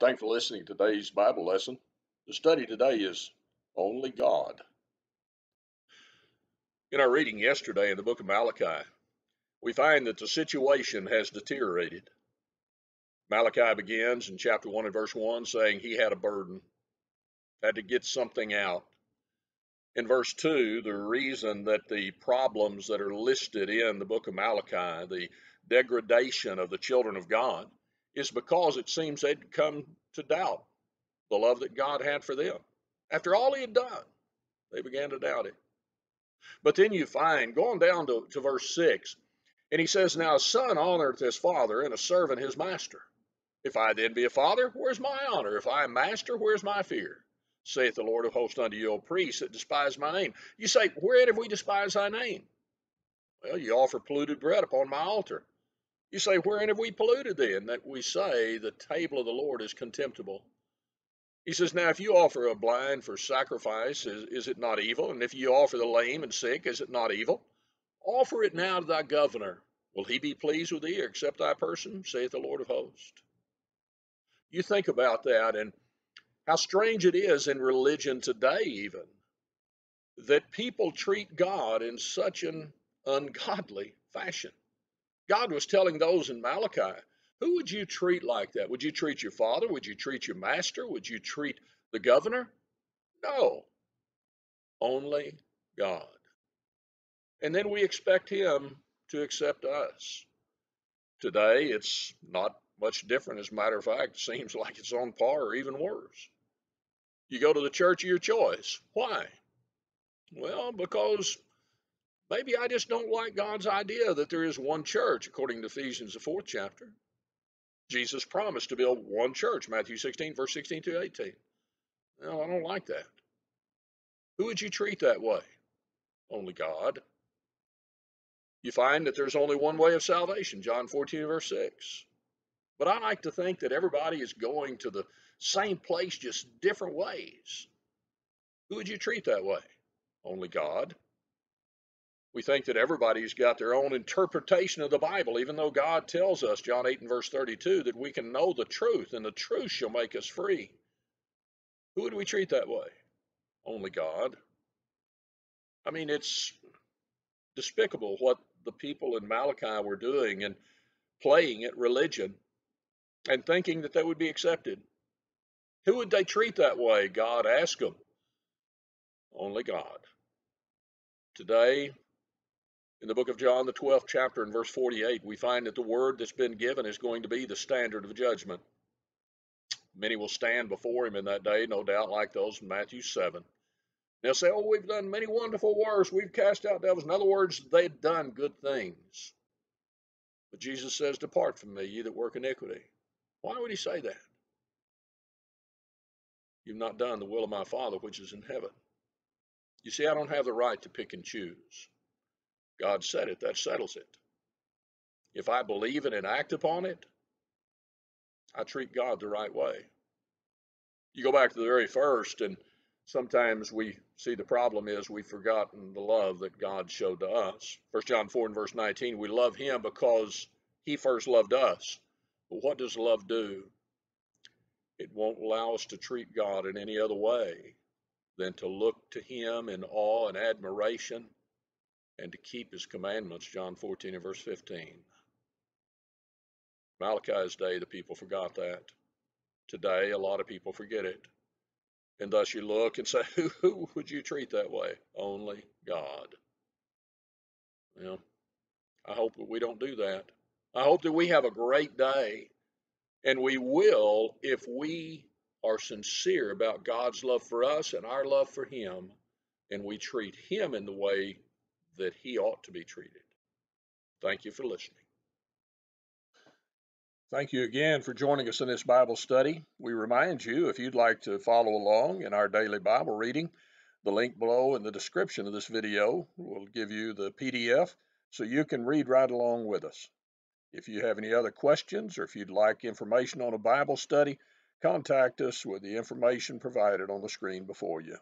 Thanks for listening to today's Bible lesson. The study today is Only God. In our reading yesterday in the book of Malachi, we find that the situation has deteriorated. Malachi begins in chapter 1 and verse 1 saying he had a burden, had to get something out. In verse 2, the reason that the problems that are listed in the book of Malachi, the degradation of the children of God, is because it seems they'd come to doubt the love that God had for them. After all he had done, they began to doubt it. But then you find, going down to verse 6, and he says, Now a son honoreth his father, and a servant his master. If I then be a father, where's my honor? If I am master, where's my fear? Saith the Lord of hosts unto you, O priests that despise my name. You say, Wherein have we despised thy name? Well, you offer polluted bread upon my altar. You say, Wherein have we polluted thee? And that we say, The table of the Lord is contemptible. He says, Now if you offer a blind for sacrifice, is it not evil? And if you offer the lame and sick, is it not evil? Offer it now to thy governor. Will he be pleased with thee, or accept thy person, saith the Lord of hosts? You think about that, and how strange it is in religion today even, that people treat God in such an ungodly fashion. God was telling those in Malachi, who would you treat like that? Would you treat your father? Would you treat your master? Would you treat the governor? No, only God. And then we expect him to accept us. Today, it's not much different. As a matter of fact, it seems like it's on par or even worse. You go to the church of your choice. Why? Well, because maybe I just don't like God's idea that there is one church, according to Ephesians, the 4th chapter. Jesus promised to build one church, Matthew 16, verse 16 to 18. No, I don't like that. Who would you treat that way? Only God. You find that there's only one way of salvation, John 14, verse 6. But I like to think that everybody is going to the same place, just different ways. Who would you treat that way? Only God. We think that everybody's got their own interpretation of the Bible, even though God tells us, John 8 and verse 32, that we can know the truth, and the truth shall make us free. Who would we treat that way? Only God. I mean, it's despicable what the people in Malachi were doing and playing at religion and thinking that they would be accepted. Who would they treat that way? God asked them. Only God. Today, in the book of John, the 12th chapter and verse 48, we find that the word that's been given is going to be the standard of judgment. Many will stand before him in that day, no doubt, like those in Matthew 7. They'll say, Oh, we've done many wonderful works. We've cast out devils. In other words, they've done good things. But Jesus says, Depart from me, ye that work iniquity. Why would he say that? You've not done the will of my Father which is in heaven. You see, I don't have the right to pick and choose. God said it, that settles it. If I believe it and act upon it, I treat God the right way. You go back to the very first, and sometimes we see the problem is we've forgotten the love that God showed to us. 1 John 4 and verse 19, we love him because he first loved us. But what does love do? It won't allow us to treat God in any other way than to look to him in awe and admiration and to keep his commandments, John 14 and verse 15. Malachi's day, the people forgot that. Today, a lot of people forget it. And thus you look and say, who would you treat that way? Only God. Well, I hope that we don't do that. I hope that we have a great day, and we will if we are sincere about God's love for us and our love for him, and we treat him in the way that he ought to be treated. Thank you for listening. Thank you again for joining us in this Bible study. We remind you, if you'd like to follow along in our daily Bible reading, the link below in the description of this video will give you the PDF so you can read right along with us. If you have any other questions or if you'd like information on a Bible study, contact us with the information provided on the screen before you.